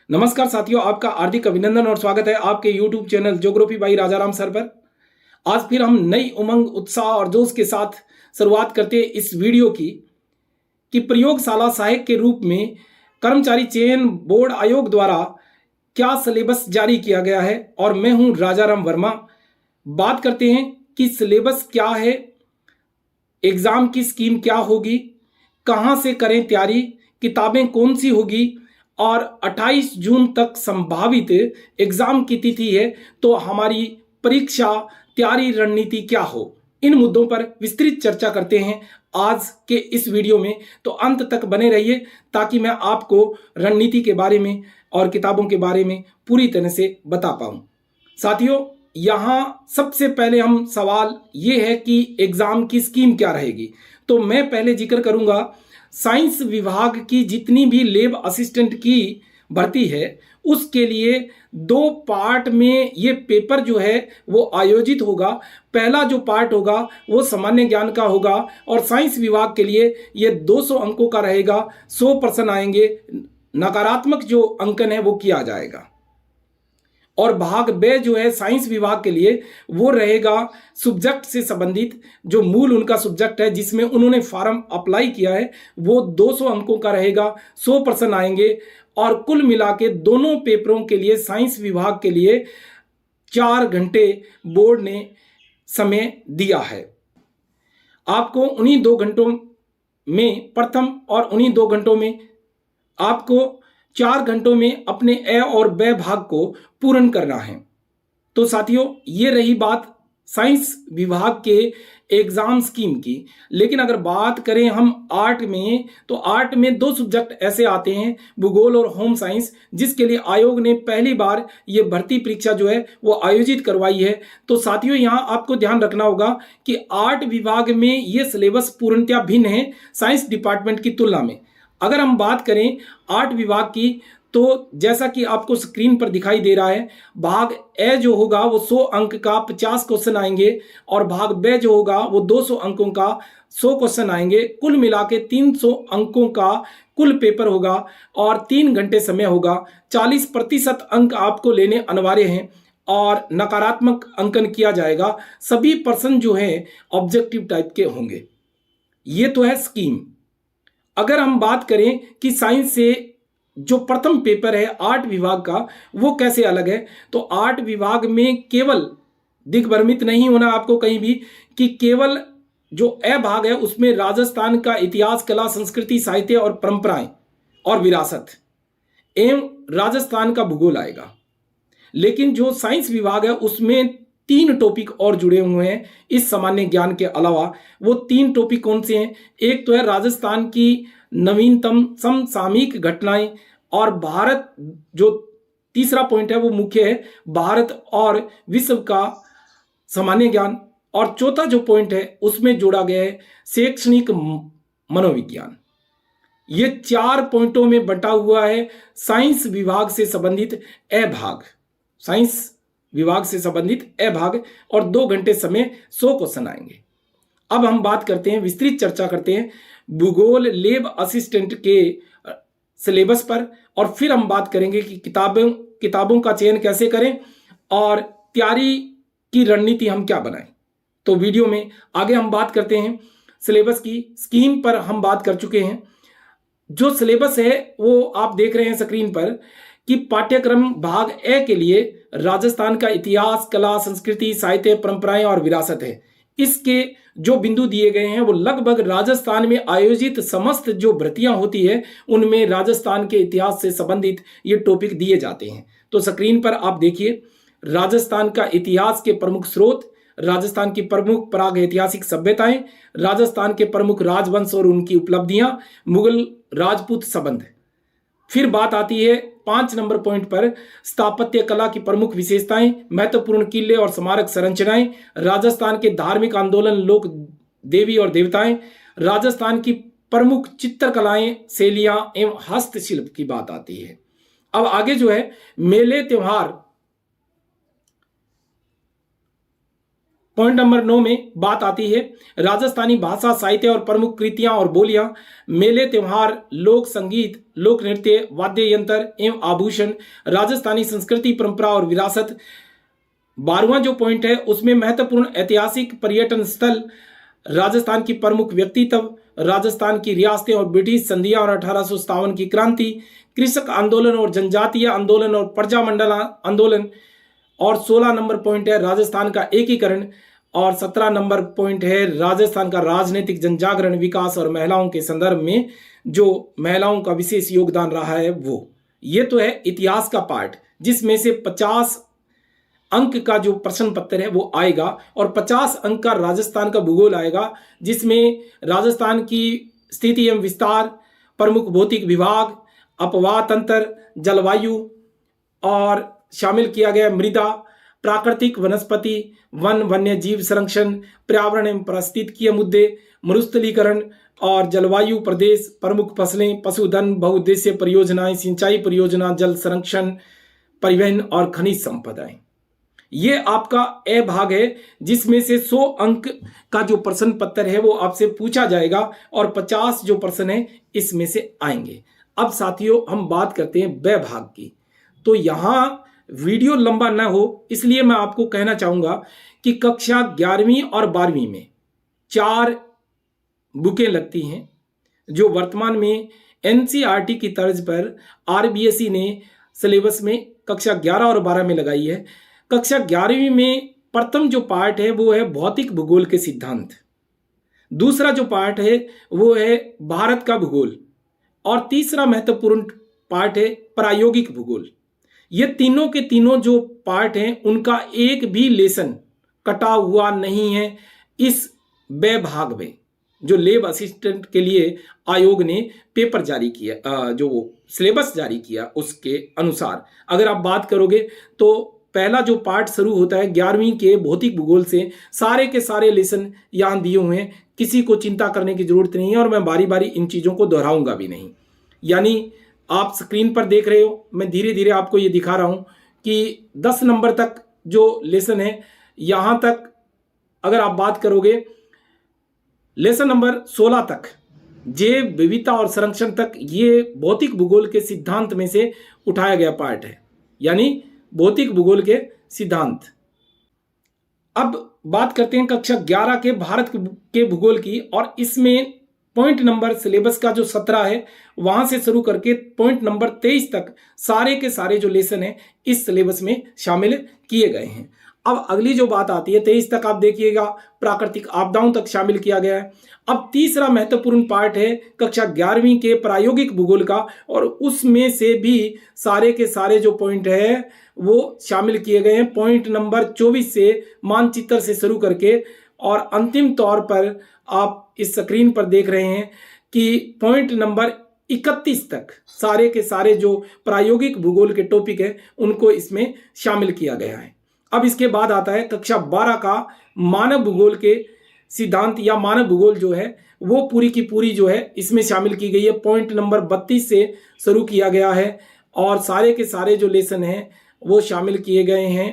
नमस्कार साथियों, आपका हार्दिक अभिनंदन और स्वागत है आपके YouTube channel geography by Rajaram sir पर। आज फिर हम नई उमंग, उत्साह और जोश के साथ शुरुआत करते हैं इस वीडियो की कि प्रयोगशाला सहायक के रूप में कर्मचारी चयन बोर्ड आयोग द्वारा क्या सिलेबस जारी किया गया है। और मैं हूं राजाराम वर्मा। बात करते हैं कि सिलेबस क्या है, एग्जाम की स्कीम क्या होगी, कहां से करें तैयारी, किताबें कौन सी होगी और 28 जून तक संभावित एग्जाम की तिथि है, तो हमारी परीक्षा तैयारी रणनीति क्या हो। इन मुद्दों पर विस्तृत चर्चा करते हैं आज के इस वीडियो में। तो अंत तक बने रहिए ताकि मैं आपको रणनीति के बारे में और किताबों के बारे में पूरी तरह से बता पाऊं। साथियों, यहाँ सबसे पहले हम सवाल ये है कि एग्जाम की स्कीम क्या रहेगी। तो मैं पहले जिक्र करूंगा साइंस विभाग की जितनी भी लैब असिस्टेंट की भर्ती है उसके लिए 2 पार्ट में ये पेपर जो है वो आयोजित होगा। पहला जो पार्ट होगा वो सामान्य ज्ञान का होगा और साइंस विभाग के लिए ये 200 अंकों का रहेगा। 100 प्रश्न आएंगे, नकारात्मक जो अंकन है वो किया जाएगा। और भाग बे जो है साइंस विभाग के लिए वो रहेगा सब्जेक्ट से संबंधित, जो मूल उनका सब्जेक्ट है जिसमें उन्होंने फॉर्म अप्लाई किया है वो 200 अंकों का रहेगा। 100 प्रश्न आएंगे और कुल मिला के दोनों पेपरों के लिए साइंस विभाग के लिए 4 घंटे बोर्ड ने समय दिया है। आपको उन्हीं 2 घंटों में प्रथम और उन्हीं 2 घंटों में आपको 4 घंटों में अपने ए और बे भाग को पूर्ण करना है। तो साथियों, ये रही बात साइंस विभाग के एग्जाम स्कीम की। लेकिन अगर बात करें हम आर्ट में, तो आर्ट में 2 सब्जेक्ट ऐसे आते हैं, भूगोल और होम साइंस, जिसके लिए आयोग ने पहली बार ये भर्ती परीक्षा जो है वो आयोजित करवाई है। तो साथियों, यहाँ आपको ध्यान रखना होगा कि आर्ट विभाग में ये सिलेबस पूर्णतया भिन्न है साइंस डिपार्टमेंट की तुलना में। अगर हम बात करें आर्ट विभाग की, तो जैसा कि आपको स्क्रीन पर दिखाई दे रहा है, भाग ए जो होगा वो 100 अंक का 50 क्वेश्चन आएंगे और भाग बे जो होगा वो 200 अंकों का 100 क्वेश्चन आएंगे। कुल मिला के 300 अंकों का कुल पेपर होगा और 3 घंटे समय होगा। 40% अंक आपको लेने अनिवार्य हैं और नकारात्मक अंकन किया जाएगा। सभी प्रश्न जो है ऑब्जेक्टिव टाइप के होंगे। ये तो है स्कीम। अगर हम बात करें कि साइंस से जो प्रथम पेपर है आर्ट विभाग का वो कैसे अलग है, तो आर्ट विभाग में केवल दिग्भ्रमित नहीं होना आपको कहीं भी कि केवल जो ए भाग है उसमें राजस्थान का इतिहास, कला, संस्कृति, साहित्य और परंपराएं और विरासत एवं राजस्थान का भूगोल आएगा। लेकिन जो साइंस विभाग है उसमें 3 टॉपिक और जुड़े हुए हैं इस सामान्य ज्ञान के अलावा। वो 3 टॉपिक कौन से हैं? एक तो है राजस्थान की नवीनतम समसामयिक घटनाएं, और भारत, जो तीसरा पॉइंट है वो मुख्य है भारत और विश्व का सामान्य ज्ञान, और चौथा जो पॉइंट है उसमें जोड़ा गया है शैक्षणिक मनोविज्ञान। ये 4 पॉइंटों में बंटा हुआ है साइंस विभाग से संबंधित ए भाग। साइंस विभाग से संबंधित ए भाग और 2 घंटे समय 100 क्वेश्चन आएंगे। अब हम बात करते हैं, विस्तृत चर्चा करते हैं भूगोल लैब असिस्टेंट के सिलेबस पर, और फिर हम बात करेंगे कि किताबों का चयन कैसे करें और तैयारी की रणनीति हम क्या बनाएं। तो वीडियो में आगे हम बात करते हैं सिलेबस की। स्कीम पर हम बात कर चुके हैं। जो सिलेबस है वो आप देख रहे हैं स्क्रीन पर कि पाठ्यक्रम भाग ए के लिए राजस्थान का इतिहास, कला, संस्कृति, साहित्य, परंपराएं और विरासत है। इसके जो बिंदु दिए गए हैं वो लगभग राजस्थान में आयोजित समस्त जो भर्तियां होती है उनमें राजस्थान के इतिहास से संबंधित ये टॉपिक दिए जाते हैं। तो स्क्रीन पर आप देखिए, राजस्थान का इतिहास के प्रमुख स्रोत, राजस्थान की प्रमुख प्राग ऐतिहासिक सभ्यताएं, राजस्थान के प्रमुख राजवंश और उनकी उपलब्धियां, मुगल राजपूत संबंध। फिर बात आती है 5 नंबर पॉइंट पर स्थापत्य कला की प्रमुख विशेषताएं, महत्वपूर्ण किले और स्मारक संरचनाएं, राजस्थान के धार्मिक आंदोलन, लोक देवी और देवताएं, राजस्थान की प्रमुख चित्रकलाएं, शैलियां एवं हस्तशिल्प की बात आती है। अब आगे जो है मेले, त्योहार, पॉइंट नंबर 9 में बात आती है राजस्थानी भाषा, साहित्य और प्रमुख कृतियां और बोलियां, मेले, त्योहार, लोक संगीत, लोक नृत्य, वाद्य यंत्र एवं आभूषण, राजस्थानी संस्कृति, परंपरा और विरासत। 12वां जो पॉइंट है उसमें महत्वपूर्ण ऐतिहासिक पर्यटन स्थल, राजस्थान की प्रमुख व्यक्तित्व, राजस्थान की रियासतें और ब्रिटिश संधियां और 1857 की क्रांति, कृषक आंदोलन और जनजातीय आंदोलन और प्रजामंडल आंदोलन। और 16 नंबर पॉइंट है राजस्थान का एकीकरण। और 17 नंबर पॉइंट है राजस्थान का राजनीतिक जनजागरण, विकास और महिलाओं के संदर्भ में जो महिलाओं का विशेष योगदान रहा है वो। ये तो है इतिहास का पार्ट, जिसमें से 50 अंक का जो प्रश्न पत्र है वो आएगा और 50 अंक का राजस्थान का भूगोल आएगा, जिसमें राजस्थान की स्थिति एवं विस्तार, प्रमुख भौतिक विभाग, अपवाह तंत्र, जलवायु और शामिल किया गया मृदा, प्राकृतिक वनस्पति, वन वन्य जीव संरक्षण, पर्यावरण एवं पारिस्थितिकीय मुद्दे, मरुस्थलीकरण और जलवायु प्रदेश, प्रमुख फसलें, पशुधन, बहुउद्देशीय परियोजनाएं, सिंचाई परियोजना, जल संरक्षण, परिवहन और खनिज संपदाएं। ये आपका ए भाग है, जिसमें से 100 अंक का जो प्रश्न पत्र है वो आपसे पूछा जाएगा और 50 जो प्रश्न है इसमें से आएंगे। अब साथियों हम बात करते हैं ब भाग की। तो यहां वीडियो लंबा ना हो इसलिए मैं आपको कहना चाहूंगा कि कक्षा 11वीं और 12वीं में 4 बुकें लगती हैं, जो वर्तमान में एनसीईआरटी की तर्ज पर आरबीएसई ने सिलेबस में कक्षा 11 और 12 में लगाई है। कक्षा 11वीं में प्रथम जो पार्ट है वो है भौतिक भूगोल के सिद्धांत, दूसरा जो पार्ट है वो है भारत का भूगोल और तीसरा महत्वपूर्ण पार्ट है प्रायोगिक भूगोल। ये तीनों के तीनों जो पार्ट हैं उनका एक भी लेसन कटा हुआ नहीं है इस ब भाग में, जो लेब असिस्टेंट के लिए आयोग ने पेपर जारी किया, जो सिलेबस जारी किया उसके अनुसार अगर आप बात करोगे तो पहला जो पार्ट शुरू होता है 11वीं के भौतिक भूगोल से। सारे के सारे लेसन यहाँ दिए हुए हैं, किसी को चिंता करने की जरूरत नहीं है और मैं बारी बारी इन चीज़ों को दोहराऊंगा भी नहीं। यानी आप स्क्रीन पर देख रहे हो, मैं धीरे धीरे आपको ये दिखा रहा हूँ कि 10 नंबर तक जो लेसन है, यहाँ तक अगर आप बात करोगे लेसन नंबर 16 तक जैव विविधता और संरक्षण तक ये भौतिक भूगोल के सिद्धांत में से उठाया गया पार्ट है, यानी भौतिक भूगोल के सिद्धांत। अब बात करते हैं कक्षा 11 के भारत के भूगोल की, और इसमें पॉइंट नंबर सिलेबस का जो 17 है वहां से शुरू करके पॉइंट नंबर 23 तक सारे के सारे जो लेसन है इस सिलेबस में शामिल किए गए हैं। अब अगली जो बात आती है 23 तक आप देखिएगा प्राकृतिक आपदाओं तक शामिल किया गया है। अब तीसरा महत्वपूर्ण पार्ट है कक्षा 11वीं के प्रायोगिक भूगोल का, और उसमें से भी सारे के सारे जो पॉइंट है वो शामिल किए गए हैं पॉइंट नंबर 24 से मानचित्र से शुरू करके, और अंतिम तौर पर आप इस स्क्रीन पर देख रहे हैं कि पॉइंट नंबर 31 तक सारे के सारे जो प्रायोगिक भूगोल के टॉपिक है उनको इसमें शामिल किया गया है। अब इसके बाद आता है कक्षा 12 का मानव भूगोल के सिद्धांत या मानव भूगोल जो है वो पूरी की पूरी जो है इसमें शामिल की गई है। पॉइंट नंबर 32 से शुरू किया गया है और सारे के सारे जो लेसन हैं वो शामिल किए गए हैं।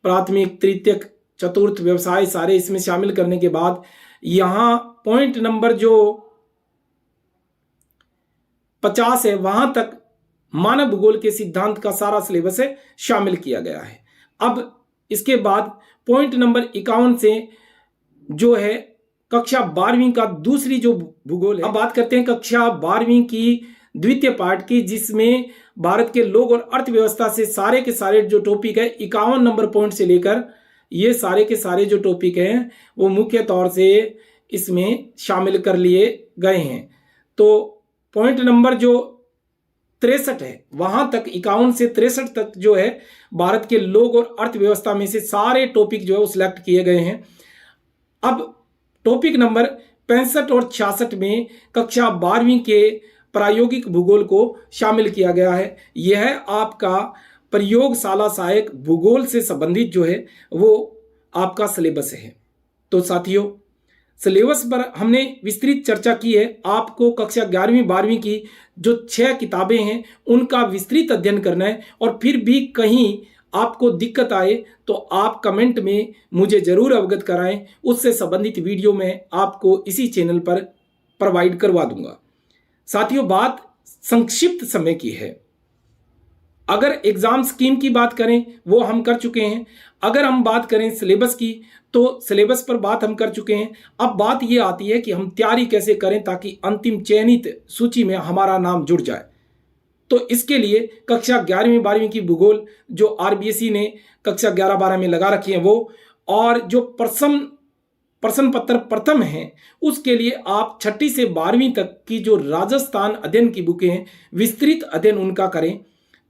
प्राथमिक, तृतीयक, चतुर्थ, व्यवसाय सारे इसमें शामिल करने के बाद यहाँ पॉइंट नंबर जो 50 है वहां तक मानव भूगोल के सिद्धांत का सारा सिलेबस है शामिल किया गया है। अब इसके बाद पॉइंट नंबर 51 से जो है कक्षा 12वीं का दूसरी जो भूगोल है। अब बात करते हैं कक्षा 12वीं की द्वितीय पार्ट की, जिसमें भारत के लोग और अर्थव्यवस्था से सारे के सारे जो टॉपिक है 51 नंबर पॉइंट से लेकर ये सारे के सारे जो टॉपिक हैं वो मुख्य तौर से इसमें शामिल कर लिए गए हैं। तो पॉइंट नंबर जो 63 है वहां तक 51 से 63 तक जो है भारत के लोग और अर्थव्यवस्था में से सारे टॉपिक जो है वो सिलेक्ट किए गए हैं। अब टॉपिक नंबर 65 और 66 में कक्षा 12वीं के प्रायोगिक भूगोल को शामिल किया गया है। यह आपका प्रयोगशाला सहायक भूगोल से संबंधित जो है वो आपका सिलेबस है। तो साथियों सिलेबस पर हमने विस्तृत चर्चा की है। आपको कक्षा 11वीं 12वीं की जो 6 किताबें हैं उनका विस्तृत अध्ययन करना है, और फिर भी कहीं आपको दिक्कत आए तो आप कमेंट में मुझे जरूर अवगत कराएं, उससे संबंधित वीडियो मैं आपको इसी चैनल पर प्रोवाइड करवा दूंगा। साथियों, बात संक्षिप्त समय की है। अगर एग्जाम स्कीम की बात करें वो हम कर चुके हैं। अगर हम बात करें सिलेबस की तो सिलेबस पर बात हम कर चुके हैं। अब बात ये आती है कि हम तैयारी कैसे करें ताकि अंतिम चयनित सूची में हमारा नाम जुड़ जाए। तो इसके लिए कक्षा 11वीं 12वीं की भूगोल जो आरबीएसई ने कक्षा 11-12 में लगा रखी है वो, और जो प्रश्न पत्र प्रथम है उसके लिए आप 6ठी से 12वीं तक की जो राजस्थान अध्ययन की बुकें हैं विस्तृत अध्ययन उनका करें,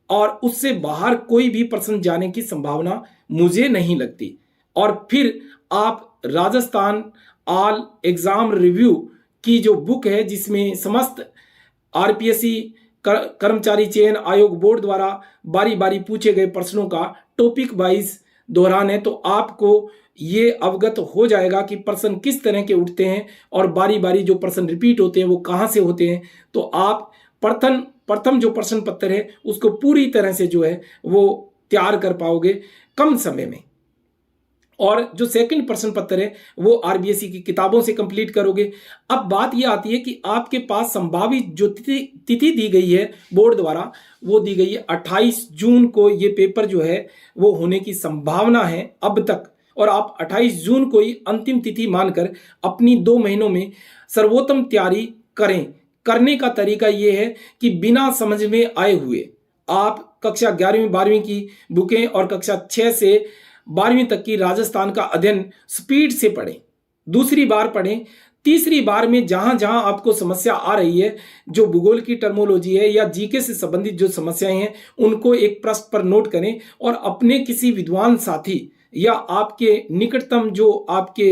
और उससे बाहर कोई भी प्रश्न जाने की संभावना मुझे नहीं लगती। और फिर आप राजस्थान ऑल एग्जाम रिव्यू की जो बुक है जिसमें समस्त आरपीएससी कर्मचारी चयन आयोग बोर्ड द्वारा बारी बारी पूछे गए प्रश्नों का टॉपिक वाइज दोहरान है, तो आपको ये अवगत हो जाएगा कि प्रश्न किस तरह के उठते हैं और बारी बारी जो प्रश्न रिपीट होते हैं वो कहाँ से होते हैं। तो आप प्रथम जो प्रश्न पत्र है उसको पूरी तरह से जो है वो तैयार कर पाओगे कम समय में, और जो सेकंड प्रश्न पत्र है वो आरबीएसई की किताबों से कंप्लीट करोगे। अब बात ये आती है कि आपके पास संभावित जो तिथि दी गई है बोर्ड द्वारा वो दी गई है 28 जून को ये पेपर जो है वो होने की संभावना है अब तक, और आप 28 जून को ही अंतिम तिथि मानकर अपनी 2 महीनों में सर्वोत्तम तैयारी करें। करने का तरीका ये है कि बिना समझ में आए हुए आप कक्षा 11वीं 12वीं की बुकें और कक्षा 6 से 12वीं तक की राजस्थान का अध्ययन स्पीड से पढ़ें, दूसरी बार पढ़ें, तीसरी बार में जहां जहां आपको समस्या आ रही है, जो भूगोल की टर्मोलॉजी है या जीके से संबंधित जो समस्याएं हैं उनको एक पृष्ठ पर नोट करें और अपने किसी विद्वान साथी या आपके निकटतम जो आपके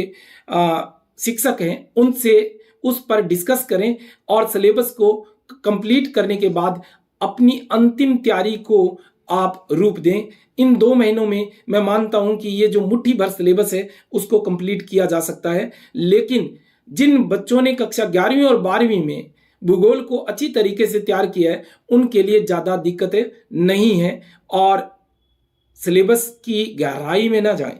शिक्षक हैं उनसे उस पर डिस्कस करें, और सिलेबस को कंप्लीट करने के बाद अपनी अंतिम तैयारी को आप रूप दें। इन 2 महीनों में मैं मानता हूं कि ये जो मुट्ठी भर सिलेबस है उसको कंप्लीट किया जा सकता है। लेकिन जिन बच्चों ने कक्षा 11वीं और 12वीं में भूगोल को अच्छी तरीके से तैयार किया है उनके लिए ज़्यादा दिक्कतें नहीं हैं, और सिलेबस की गहराई में ना जाएं।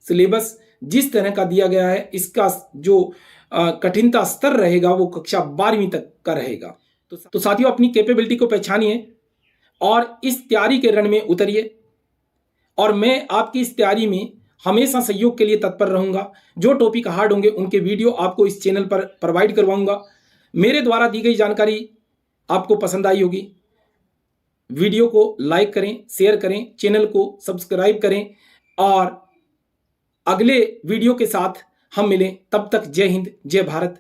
सिलेबस जिस तरह का दिया गया है इसका जो कठिनता स्तर रहेगा वो कक्षा 12वीं तक का रहेगा। तो साथियों, अपनी कैपेबिलिटी को पहचानिए और इस तैयारी के रण में उतरिए, और मैं आपकी इस तैयारी में हमेशा सहयोग के लिए तत्पर रहूंगा। जो टॉपिक हार्ड होंगे उनके वीडियो आपको इस चैनल पर प्रोवाइड करवाऊंगा। मेरे द्वारा दी गई जानकारी आपको पसंद आई होगी। वीडियो को लाइक करें, शेयर करें, चैनल को सब्सक्राइब करें, और अगले वीडियो के साथ हम मिलें। तब तक जय हिंद, जय भारत,